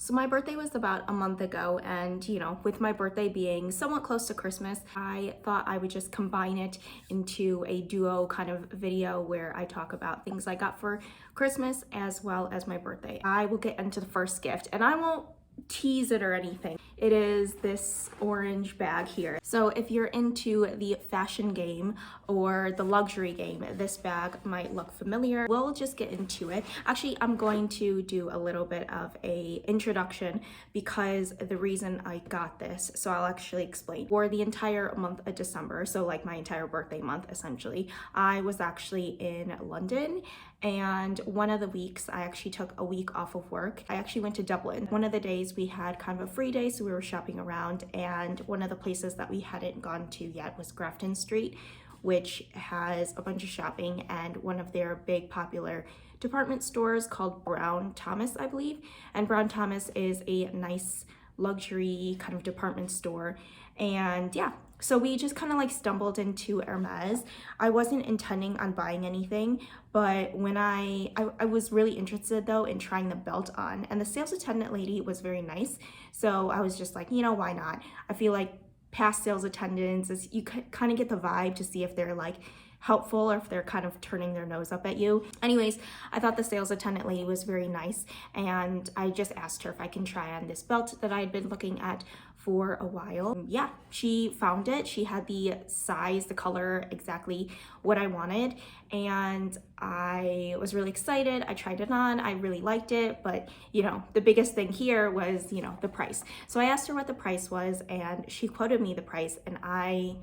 So my birthday was about a month ago, and you know, with my birthday being somewhat close to Christmas, I thought I would just combine it into a duo kind of video where I talk about things I got for Christmas as well as my birthday. I will get into the first gift, and I won't tease it or anything. It is this orange bag here. So if you're into the fashion game or the luxury game, this bag might look familiar. We'll just get into it. Actually, I'm going to do a little bit of a introduction because the reason I got this, so I'll actually explain. For the entire month of December, so like my entire birthday month essentially, I was actually in London, and one of the weeks I actually took a week off of work. I actually went to Dublin. One of the days we had kind of a free day, so we were shopping around, and one of the places that we hadn't gone to yet was Grafton Street, which has a bunch of shopping, and one of their big popular department stores called Brown Thomas, I believe. And Brown Thomas is a nice luxury kind of department store. And yeah, so we just kind of like stumbled into Hermes. I wasn't intending on buying anything, but when I was really interested though in trying the belt on, and the sales attendant lady was very nice. So I was just like, you know, why not? I feel like past sales attendants is you kind of get the vibe to see if they're like helpful or if they're kind of turning their nose up at you. Anyways, I thought the sales attendant lady was very nice, and I just asked her if I can try on this belt that I had been looking at for a while. Yeah, she found it. She had the size, the color, exactly what I wanted, and I was really excited. I tried it on. I really liked it, but you know, the biggest thing here was, you know, the price. So I asked her what the price was, and she quoted me the price, and I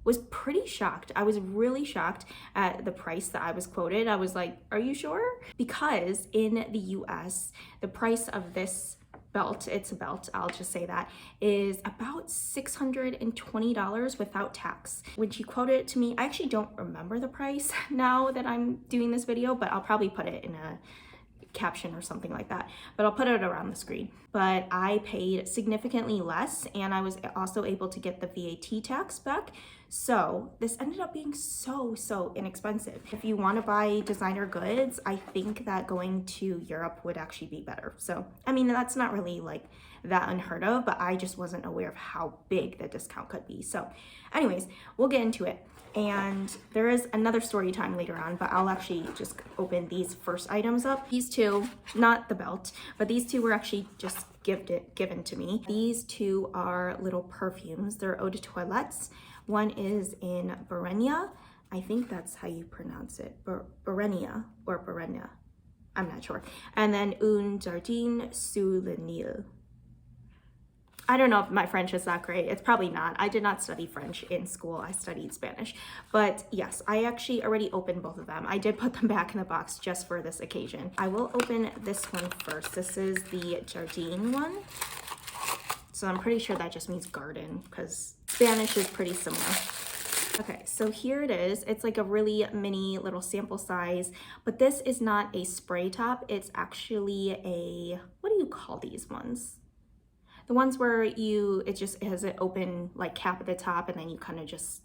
was pretty shocked. I was really shocked at the price that I was quoted. I was like, are you sure? Because in the US, the price of this belt, it's a belt, I'll just say that, is about $620 without tax. When she quoted it to me, I actually don't remember the price now that I'm doing this video, but I'll probably put it in a caption or something like that, but I'll put it around the screen. But I paid significantly less, and I was also able to get the VAT tax back. So this ended up being so inexpensive. If you want to buy designer goods, I think that going to Europe would actually be better. So I mean, that's not really like that unheard of, but I just wasn't aware of how big the discount could be. So anyways, we'll get into it. And there is another story time later on, but I'll actually just open these first items up. These two, not the belt, but these two were actually just given to me. These two are little perfumes. They're eau de toilettes. One is in Barenia. I think that's how you pronounce it. Barenia or Barenia. I'm not sure. And then Un Jardin sous le Nil. I don't know if my French is that great. It's probably not. I did not study French in school. I studied Spanish. But yes, I actually already opened both of them. I did put them back in the box just for this occasion. I will open this one first. This is the Jardin one. So I'm pretty sure that just means garden because Spanish is pretty similar. Okay, so here it is. It's like a really mini little sample size, but this is not a spray top. It's actually a, what do you call these ones? The ones where it just has an open like cap at the top, and then you kind of just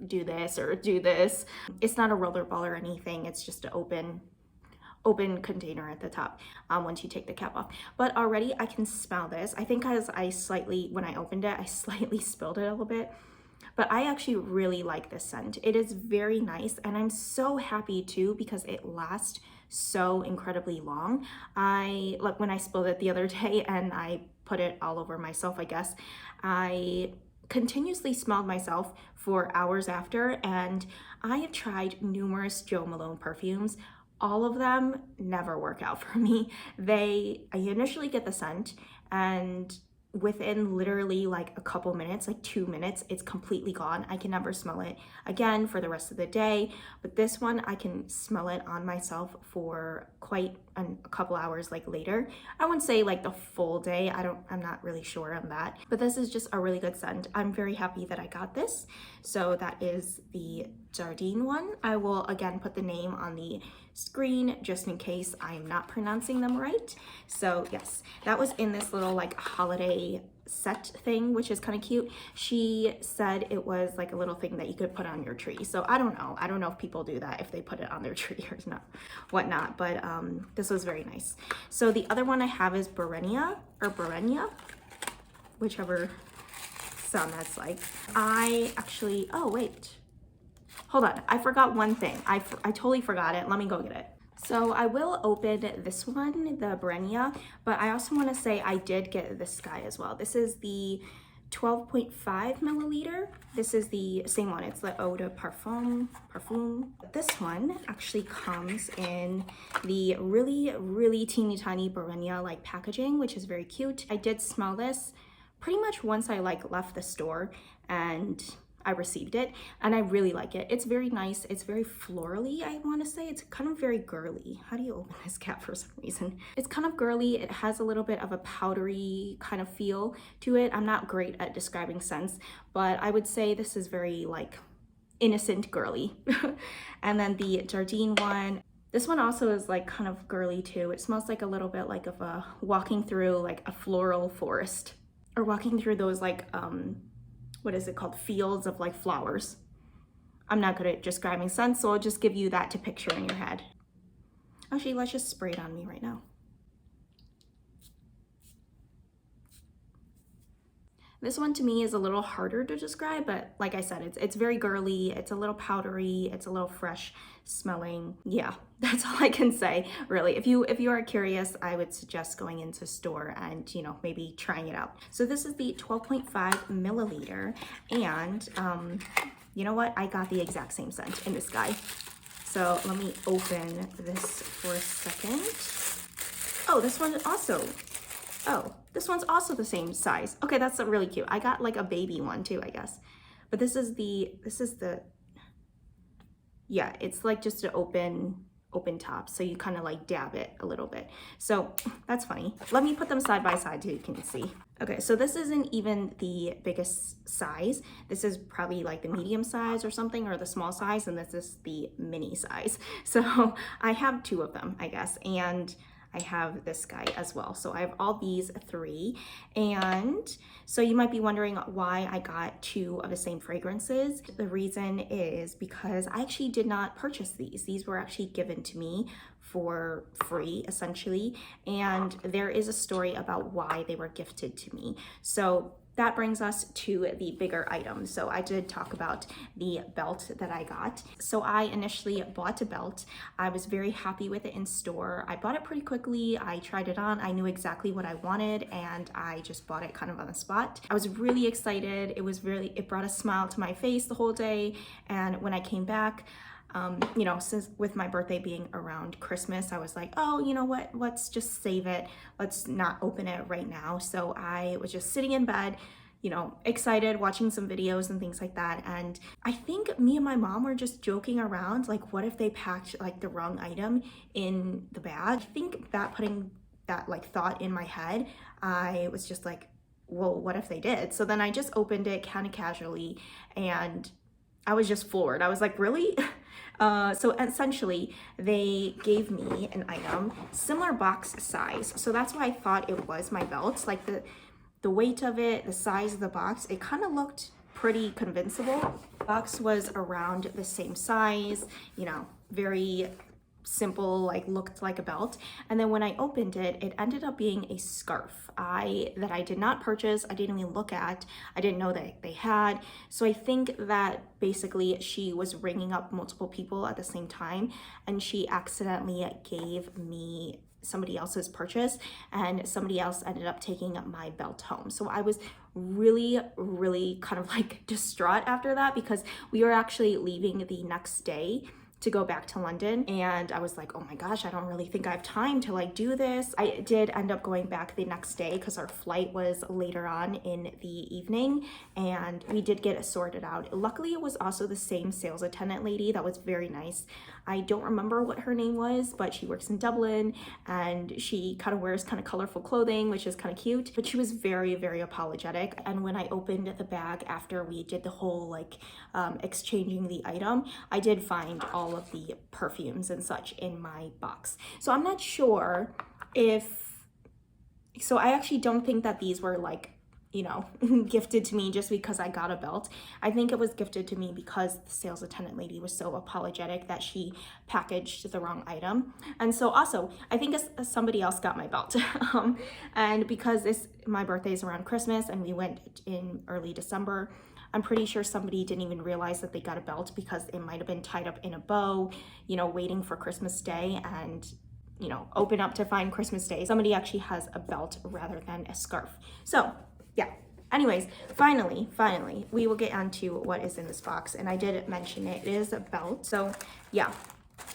do this or do this. It's not a roller ball or anything. It's just an open container at the top once you take the cap off. But already I can smell this. I think as when I opened it, I slightly spilled it a little bit. But I actually really like this scent. It is very nice, and I'm so happy too because it lasts so incredibly long. Like when I spilled it the other day and I put it all over myself, I guess, I continuously smelled myself for hours after, and I have tried numerous Jo Malone perfumes. All of them never work out for me. I initially get the scent, and within literally like a couple minutes, like 2 minutes, it's completely gone. I can never smell it again for the rest of the day. But this one, I can smell it on myself for quite a couple hours like later. I wouldn't say like the full day. I'm not really sure on that. But this is just a really good scent. I'm very happy that I got this. So that is the Jardin one. I will again put the name on the screen just in case I'm not pronouncing them right. So yes, that was in this little like holiday set thing, which is kind of cute. She said it was like a little thing that you could put on your tree. So I don't know if people do that, if they put it on their tree or not, whatnot, but this was very nice. So the other one I have is Barenia. or Barenia, whichever sound that's like. I actually, oh wait, hold on, I forgot one thing. I totally forgot it. Let me go get it. So I will open this one, the Barenia, but I also want to say I did get this guy as well. This is the 12.5 milliliter. This is the same one. It's the Eau de Parfum. This one actually comes in the really teeny tiny Barenia like packaging, which is very cute. I did smell this pretty much once I like left the store and I received it, and I really like it. It's very nice. It's very florally, I want to say. It's kind of very girly. How do you open this cap for some reason? It's kind of girly. It has a little bit of a powdery kind of feel to it. I'm not great at describing scents, but I would say this is very like innocent girly. And then the Jardine one, this one also is like kind of girly too. It smells like a little bit like of a walking through like a floral forest, or walking through those like what is it called, fields of like flowers. I'm not good at describing scents, so I'll just give you that to picture in your head. Actually, let's just spray it on me right now. This one to me is a little harder to describe, but like I said, it's very girly, it's a little powdery, it's a little fresh smelling. Yeah, that's all I can say, really. If you are curious, I would suggest going into store and, you know, maybe trying it out. So this is the 12.5 milliliter, and you know what? I got the exact same scent in this guy. So let me open this for a second. Oh, this one also. Oh, this one's also the same size. Okay, that's really cute. I got like a baby one too, I guess. But this is the, yeah, it's like just an open top. So you kind of like dab it a little bit. So that's funny. Let me put them side by side so you can see. Okay, so this isn't even the biggest size. This is probably like the medium size or something, or the small size. And this is the mini size. So I have two of them, I guess. And I have this guy as well. So I have all these three. And so you might be wondering why I got two of the same fragrances. The reason is because I actually did not purchase these. These were actually given to me for free, essentially. And there is a story about why they were gifted to me. So that brings us to the bigger items. So I did talk about the belt that I got. So I initially bought a belt. I was very happy with it in store. I bought it pretty quickly. I tried it on. I knew exactly what I wanted, and I just bought it kind of on the spot. I was really excited. It brought a smile to my face the whole day. And when I came back, you know, since with my birthday being around Christmas, I was like, oh, you know what, let's just save it. Let's not open it right now. So I was just sitting in bed, you know, excited, watching some videos and things like that. And I think me and my mom were just joking around, like, what if they packed like the wrong item in the bag? I think that putting that like thought in my head, I was just like, well, what if they did? So then I just opened it kind of casually, and I was just floored. I was like, really? So essentially, they gave me an item, similar box size. So that's why I thought it was my belt. Like the weight of it, the size of the box, it kind of looked pretty convincible. The box was around the same size, you know, very simple, like looked like a belt. And then when I opened it, it ended up being a scarf that I did not purchase. I didn't even look at. I didn't know that they had. So I think that basically she was ringing up multiple people at the same time, and she accidentally gave me somebody else's purchase, and somebody else ended up taking my belt home. So I was really kind of like distraught after that, because we were actually leaving the next day to go back to London, and I was like, oh my gosh, I don't really think I have time to like do this. I did end up going back the next day because our flight was later on in the evening, and we did get it sorted out. Luckily, it was also the same sales attendant lady that was very nice. I don't remember what her name was, but she works in Dublin, and she kind of wears kind of colorful clothing, which is kind of cute, but she was very apologetic. And when I opened the bag after we did the whole like exchanging the item, I did find all of the perfumes and such in my box. So I'm not sure if, so I actually don't think that these were like you know, gifted to me just because I got a belt. I think it was gifted to me because the sales attendant lady was so apologetic that she packaged the wrong item. And so also, I think somebody else got my belt. And because my birthday is around Christmas and we went in early December, I'm pretty sure somebody didn't even realize that they got a belt because it might have been tied up in a bow, you know, waiting for Christmas Day, and you know, open up to find Christmas Day. Somebody actually has a belt rather than a scarf. So yeah, anyways, finally, we will get on to what is in this box. And I did mention it is a belt. So yeah,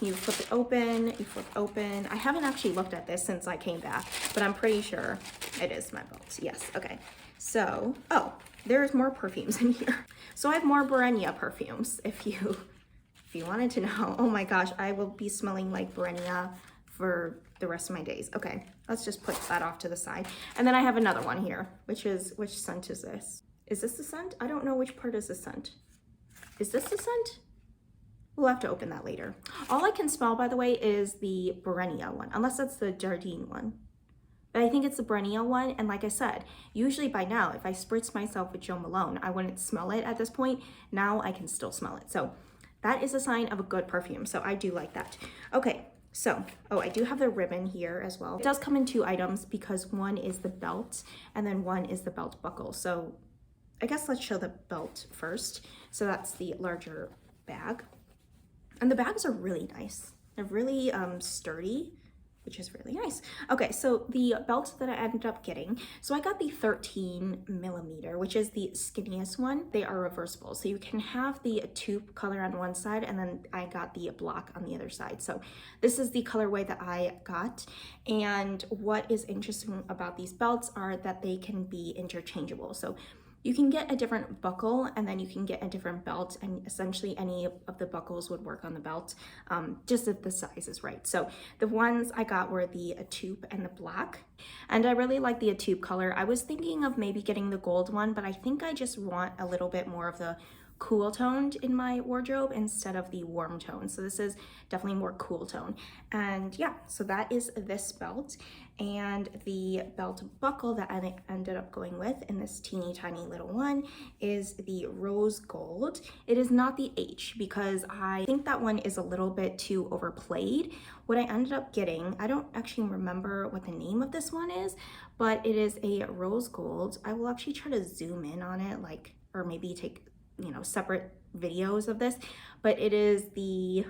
you flip it open, you flip open. I haven't actually looked at this since I came back, but I'm pretty sure it is my belt. Yes, okay. So, oh, there's more perfumes in here. So I have more Berenia perfumes if you wanted to know. Oh my gosh, I will be smelling like Berenia for the rest of my days. Okay, let's just put that off to the side. And then I have another one here, which scent is this? Is this the scent? I don't know which part is the scent. Is this the scent? We'll have to open that later. All I can smell, by the way, is the Berenia one, unless that's the Jardine one. But I think it's the Berenia one. And like I said, usually by now, if I spritz myself with Jo Malone, I wouldn't smell it at this point. Now I can still smell it. So that is a sign of a good perfume. So I do like that. Okay. So, oh, I do have the ribbon here as well. It does come in 2 items because one is the belt and then one is the belt buckle. So I guess let's show the belt first. So that's the larger bag. And the bags are really nice. They're really sturdy, which is really nice. Okay, so the belt that I ended up getting, so I got the 13mm, which is the skinniest one. They are reversible, so you can have the taupe color on one side, and then I got the black on the other side. So this is the colorway that I got, and what is interesting about these belts are that they can be interchangeable. So you can get a different buckle and then you can get a different belt, and essentially any of the buckles would work on the belt, just if the size is right. So the ones I got were the taupe and the black, and I really like the taupe color. I was thinking of maybe getting the gold one, but I think I just want a little bit more of the cool toned in my wardrobe instead of the warm tone. So this is definitely more cool tone. And yeah, so that is this belt. And the belt buckle that I ended up going with in this teeny tiny little one is the rose gold. It is not the H because I think that one is a little bit too overplayed. What I ended up getting, I don't actually remember what the name of this one is, but it is a rose gold. I will actually try to zoom in on it, like, or maybe take, you know, separate videos of this, but it is the,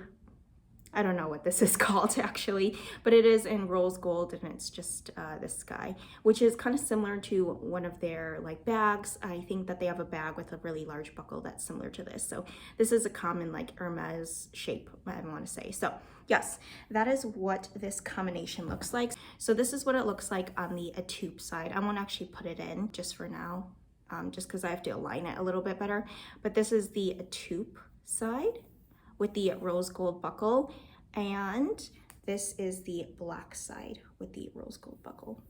I don't know what this is called actually, but it is in rose gold, and it's just this guy, which is kind of similar to one of their like bags. I think that they have a bag with a really large buckle that's similar to this. So this is a common like Hermes shape, I want to say. So yes, that is what this combination looks like. So this is what it looks like on the taupe side. I won't actually put it in just for now, just because I have to align it a little bit better. But this is the taupe side with the rose gold buckle, and this is the black side with the rose gold buckle.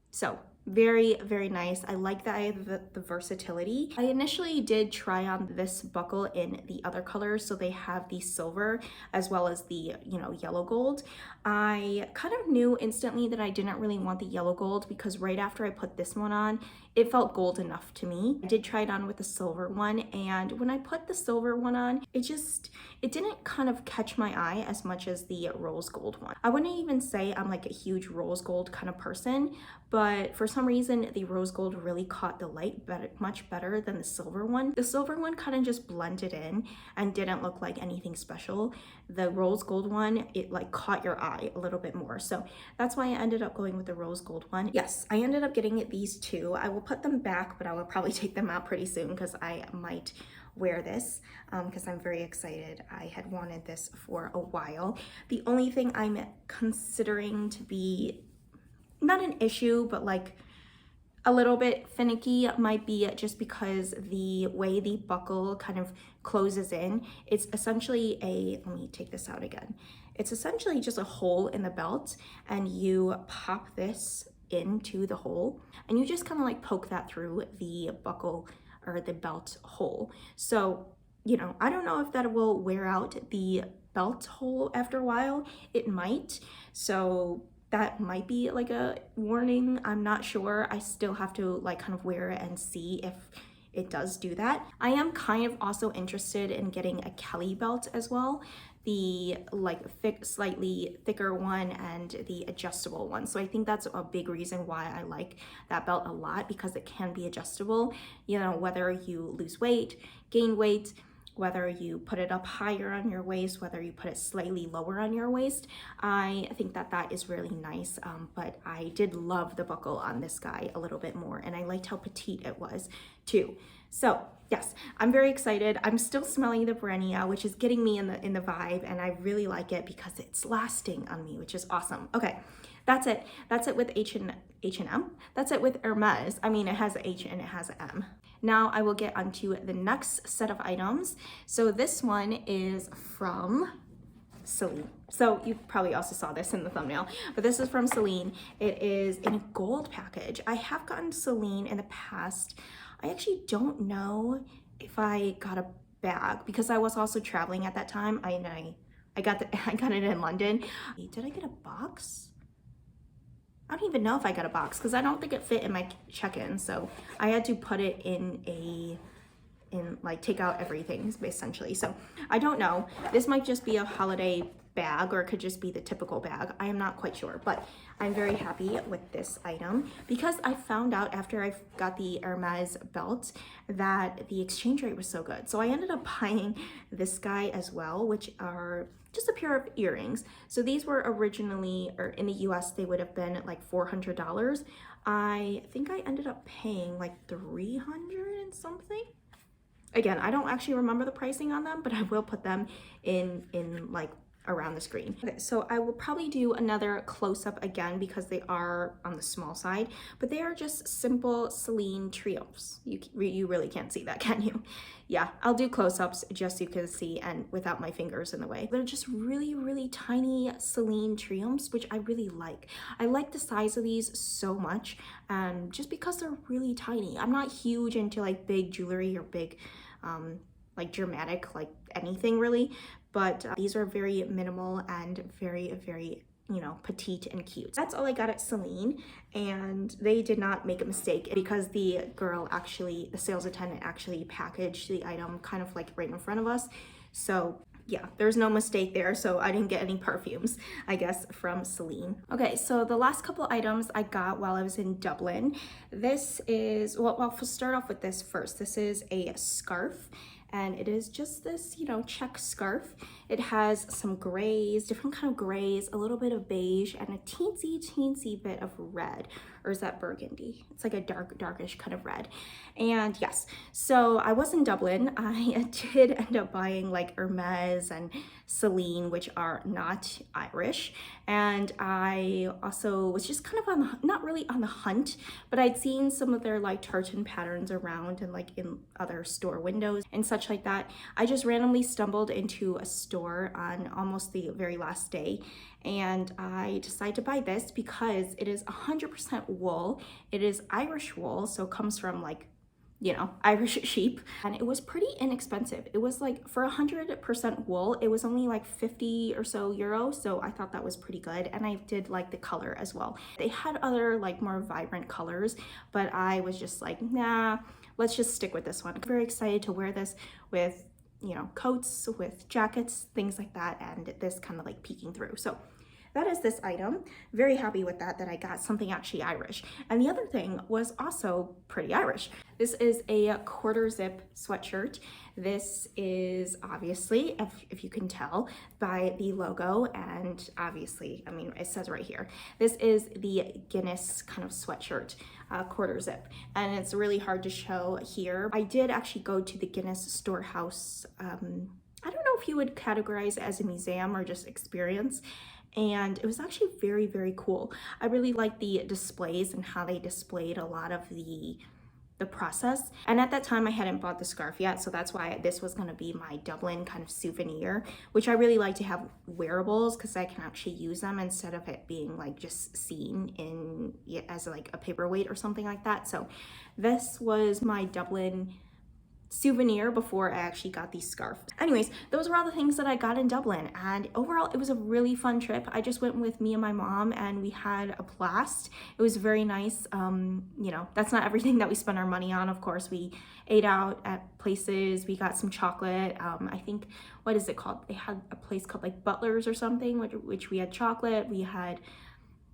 So very, very nice. I like that I have the versatility. I initially did try on this buckle in the other colors. So they have the silver as well as the, you know, yellow gold. I kind of knew instantly that I didn't really want the yellow gold because right after I put this one on, it felt gold enough to me. I did try it on with the silver one, and when I put the silver one on, it didn't kind of catch my eye as much as the rose gold one. I wouldn't even say I'm like a huge rose gold kind of person, but for some reason the rose gold really caught the light much better than the silver one. The silver one kind of just blended in and didn't look like anything special. The rose gold one, it like caught your eye a little bit more. So that's why I ended up going with the rose gold one. Yes, I ended up getting these two. I will put them back, but I will probably take them out pretty soon because I might wear this because I'm very excited. I had wanted this for a while. The only thing I'm considering to be not an issue, but like a little bit finicky might be just because the way the buckle kind of closes in, it's essentially let me take this out again. It's essentially just a hole in the belt, and you pop this into the hole and you just kind of like poke that through the buckle or the belt hole. So, you know, I don't know if that will wear out the belt hole after a while. It might. So that might be like a warning. I'm not sure. I still have to like kind of wear it and see if it does do that. I am kind of also interested in getting a Kelly belt as well, the like slightly thicker one and the adjustable one. So I think that's a big reason why I like that belt a lot, because it can be adjustable, you know, whether you lose weight, gain weight, whether you put it up higher on your waist, whether you put it slightly lower on your waist. I think that that is really nice, but I did love the buckle on this guy a little bit more, and I liked how petite it was too. So yes, I'm very excited. I'm still smelling the Brenia, which is getting me in the vibe, and I really like it because it's lasting on me, which is awesome. Okay, that's it. That's it with H&M. That's it with Hermes. I mean, it has an H and it has an M. Now I will get onto the next set of items. So this one is from Celine. So you probably also saw this in the thumbnail, but this is from Celine. It is in a gold package. I have gotten Celine in the past. I actually don't know if I got a bag because I was also traveling at that time. I got it in London. Did I get a box? I don't even know if I got a box because I don't think it fit in my check-in. So I had to put it in like take out everything essentially. So I don't know. This might just be a holiday bag or it could just be the typical bag. I am not quite sure, but I'm very happy with this item because I found out after I got the Hermes belt that the exchange rate was so good. So I ended up buying this guy as well, which are just a pair of earrings. So these were originally, or in the US, they would have been like $400. I think I ended up paying like 300 and something. Again, I don't actually remember the pricing on them, but I will put them in like around the screen. Okay, so I will probably do another close-up again because they are on the small side, but they are just simple Celine triumphs. You really can't see that, can you? Yeah, I'll do close-ups just so you can see and without my fingers in the way. They're just really, really tiny Celine triumphs, which I really like. I like the size of these so much, just because they're really tiny. I'm not huge into like big jewelry or big, like dramatic, like anything really, but these are very minimal and very, very, you know, petite and cute. That's all I got at Celine, and they did not make a mistake because the sales attendant actually packaged the item kind of like right in front of us. So yeah, there's no mistake there. So I didn't get any perfumes, I guess, from Celine. Okay, so the last couple items I got while I was in Dublin. This is, well, we'll start off with this first. This is a scarf. And it is just this, you know, check scarf. It has some grays, different kind of grays, a little bit of beige, and a teensy bit of red. Or is that burgundy? It's like a darkish kind of red. And yes, so I was in Dublin. I did end up buying like Hermes and Celine, which are not Irish. And I also was just kind of not really on the hunt, but I'd seen some of their like tartan patterns around and like in other store windows and such like that. I just randomly stumbled into a store on almost the very last day, and I decided to buy this because it is 100% wool. It is Irish wool, so it comes from like, you know, Irish sheep, and it was pretty inexpensive. It was like, for 100% wool, it was only like 50 or so euros, so I thought that was pretty good, and I did like the color as well. They had other like more vibrant colors, but I was just like, nah, let's just stick with this one. I'm very excited to wear this with, you know, coats, with jackets, things like that, and this kind of like peeking through. So that is this item. Very happy with that I got something actually Irish. And the other thing was also pretty Irish. This is a quarter zip sweatshirt. This is obviously, if you can tell by the logo, and obviously, I mean, it says right here, this is the Guinness kind of sweatshirt, quarter zip. And it's really hard to show here. I did actually go to the Guinness storehouse. I don't know if you would categorize it as a museum or just experience. And it was actually very, very cool. I really liked the displays and how they displayed a lot of the process. And at that time I hadn't bought the scarf yet, so that's why this was gonna be my Dublin kind of souvenir, which I really like to have wearables because I can actually use them instead of it being like just seen in as like a paperweight or something like that. So this was my Dublin souvenir before I actually got these scarf. Anyways, those were all the things that I got in Dublin, and overall it was a really fun trip. I just went with me and my mom and we had a blast. It was very nice. You know, that's not everything that we spent our money on. Of course, we ate out at places, we got some chocolate. I think, what is it called? They had a place called like Butler's or something, which we had chocolate, we had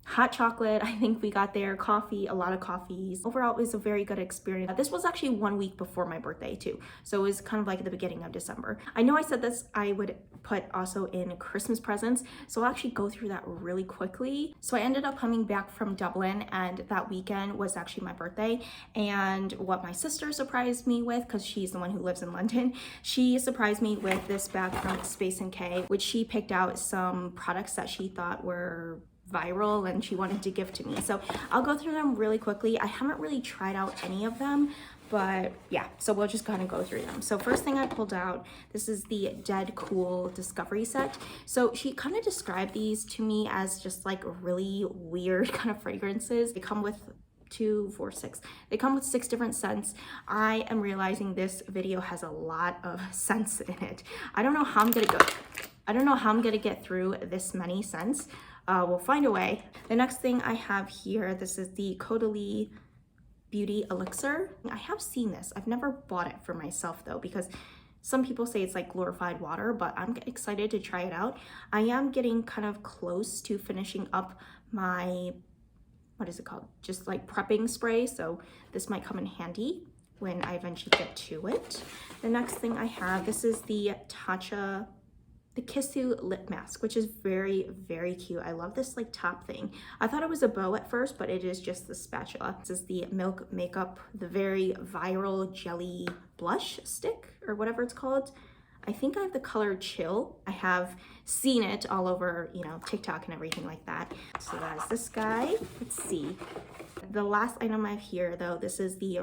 hot chocolate. I think we got there, coffee, a lot of coffees. Overall, it was a very good experience. This was actually 1 week before my birthday too. So it was kind of like the beginning of December. I know I said this, I would put also in Christmas presents. So I'll actually go through that really quickly. So I ended up coming back from Dublin, and that weekend was actually my birthday. And what my sister surprised me with, because she's the one who lives in London, she surprised me with this bag from Space NK, which she picked out some products that she thought were viral and she wanted to give to me. So I'll go through them really quickly. I haven't really tried out any of them, but yeah, so we'll just kind of go through them. So first thing I pulled out, this is the Dead Cool Discovery Set. So she kind of described these to me as just like really weird kind of fragrances. They come with 2, 4, 6. They come with 6 different scents. I am realizing this video has a lot of scents in it. I don't know how I'm gonna get through this many scents. We'll find a way. The next thing I have here, this is the Caudalie Beauty Elixir. I have seen this. I've never bought it for myself though, because some people say it's like glorified water, but I'm excited to try it out. I am getting kind of close to finishing up my, what is it called? Just like prepping spray. So this might come in handy when I eventually get to it. The next thing I have, this is the Tatcha the Kissu lip mask, which is very, very cute. I love this like top thing. I thought it was a bow at first, but it is just the spatula. This is the Milk Makeup, the very viral jelly blush stick or whatever it's called. I think I have the color Chill. I have seen it all over, you know, TikTok and everything like that. So that is this guy. Let's see. The last item I have here though, this is the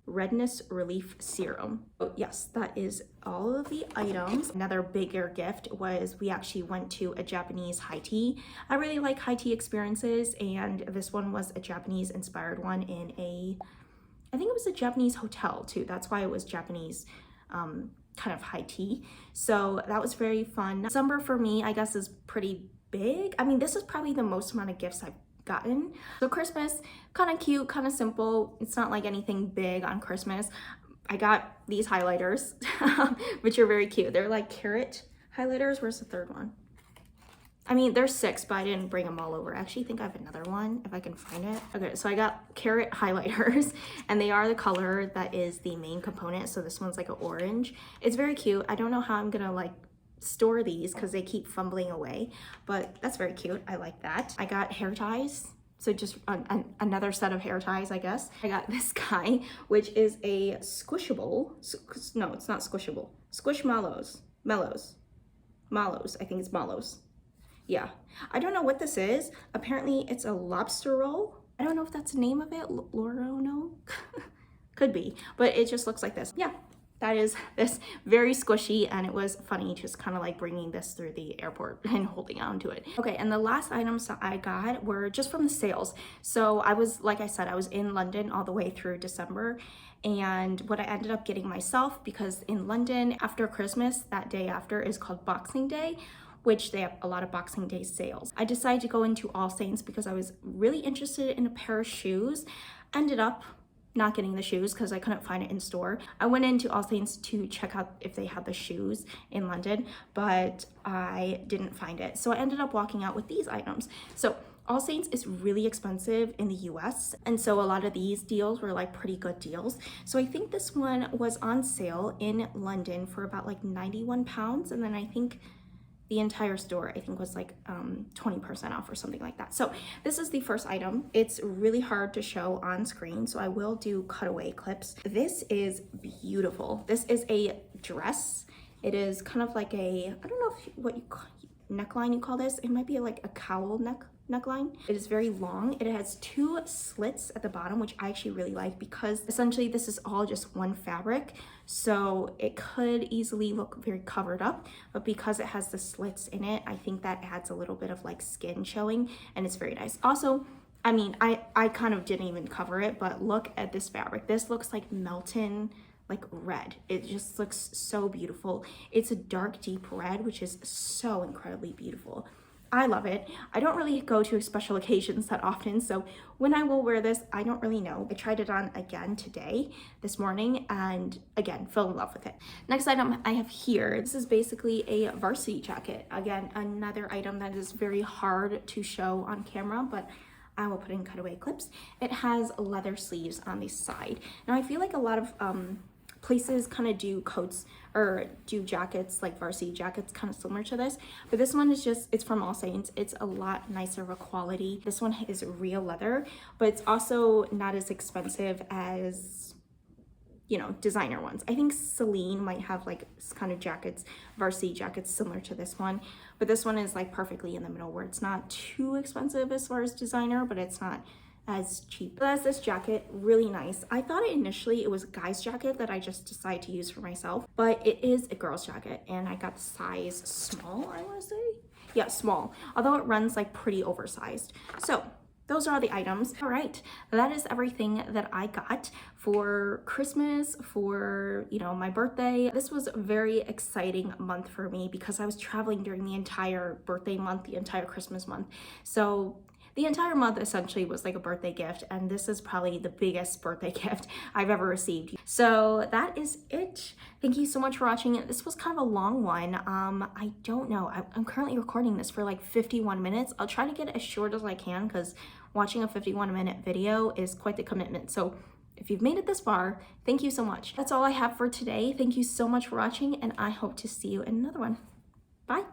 Redness Relief Serum. Oh, yes, that is all of the items. Another bigger gift was we actually went to a Japanese high tea. I really like high tea experiences, and this one was a Japanese inspired one in I think it was a Japanese hotel too. That's why it was Japanese kind of high tea. So that was very fun. December for me, I guess, is pretty big. I mean, this is probably the most amount of gifts I've gotten. So Christmas, kind of cute, kind of simple. It's not like anything big on Christmas. I got these highlighters, which are very cute. They're like carrot highlighters. Where's the third one? I mean, there's 6, but I didn't bring them all over. I actually think I have another one if I can find it. Okay, so I got carrot highlighters, and they are the color that is the main component. So this one's like an orange. It's very cute. I don't know how I'm gonna like store these because they keep fumbling away, but that's very cute. I like that. I got hair ties. So just another set of hair ties, I guess. I got this guy, which is a squishable. No, it's not squishable. Squishmallows. Mallows. I think it's mallows. Yeah, I don't know what this is. Apparently it's a lobster roll. I don't know if that's the name of it. No, could be, but it just looks like this. Yeah, that is this, very squishy, and it was funny just kind of like bringing this through the airport and holding on to it. Okay, and the last items that I got were just from the sales. So I was, like I said, I was in London all the way through December. And what I ended up getting myself, because in London after Christmas, that day after is called Boxing Day, which they have a lot of Boxing Day sales. I decided to go into AllSaints because I was really interested in a pair of shoes. Ended up not getting the shoes because I couldn't find it in store. I went into AllSaints to check out if they had the shoes in London, but I didn't find it. So I ended up walking out with these items. So AllSaints is really expensive in the US, and so a lot of these deals were like pretty good deals. So I think this one was on sale in London for about like £91, and then I think the entire store, I think, was like 20% off or something like that. So this is the first item. It's really hard to show on screen, so I will do cutaway clips. This is beautiful. This is a dress. It is kind of like a, I don't know what neckline you call this. It might be like a cowl neckline. It is very long. It has 2 slits at the bottom, which I actually really like because essentially this is all just one fabric. So it could easily look very covered up, but because it has the slits in it, I think that adds a little bit of like skin showing, and it's very nice. Also, I mean, I kind of didn't even cover it, but look at this fabric. This looks like Melton like red. It just looks so beautiful. It's a dark, deep red, which is so incredibly beautiful. I love it. I don't really go to special occasions that often, so when I will wear this, I don't really know. I tried it on again today, this morning, and again, fell in love with it. Next item I have here, this is basically a varsity jacket. Again, another item that is very hard to show on camera, but I will put in cutaway clips. It has leather sleeves on the side. Now I feel like a lot of places kind of do coats or do jackets, like varsity jackets, kind of similar to this, but this one is just, it's from AllSaints. It's a lot nicer of a quality. This one is real leather, but it's also not as expensive as, you know, designer ones. I think Celine might have like kind of jackets, varsity jackets similar to this one, but this one is like perfectly in the middle where it's not too expensive as far as designer, but it's not as cheap. So that's this jacket, really nice. I thought initially it was a guy's jacket that I just decided to use for myself, but it is a girl's jacket, and I got the size small, I want to say. Yeah, small, although it runs like pretty oversized. So those are all the items. All right, that is everything that I got for Christmas, for, you know, my birthday. This was a very exciting month for me because I was traveling during the entire birthday month, the entire Christmas month. So the entire month essentially was like a birthday gift, and this is probably the biggest birthday gift I've ever received. So that is it. Thank you so much for watching it. This was kind of a long one. I don't know. I'm currently recording this for like 51 minutes. I'll try to get it as short as I can because watching a 51-minute video is quite the commitment. So if you've made it this far, thank you so much. That's all I have for today. Thank you so much for watching, and I hope to see you in another one. Bye.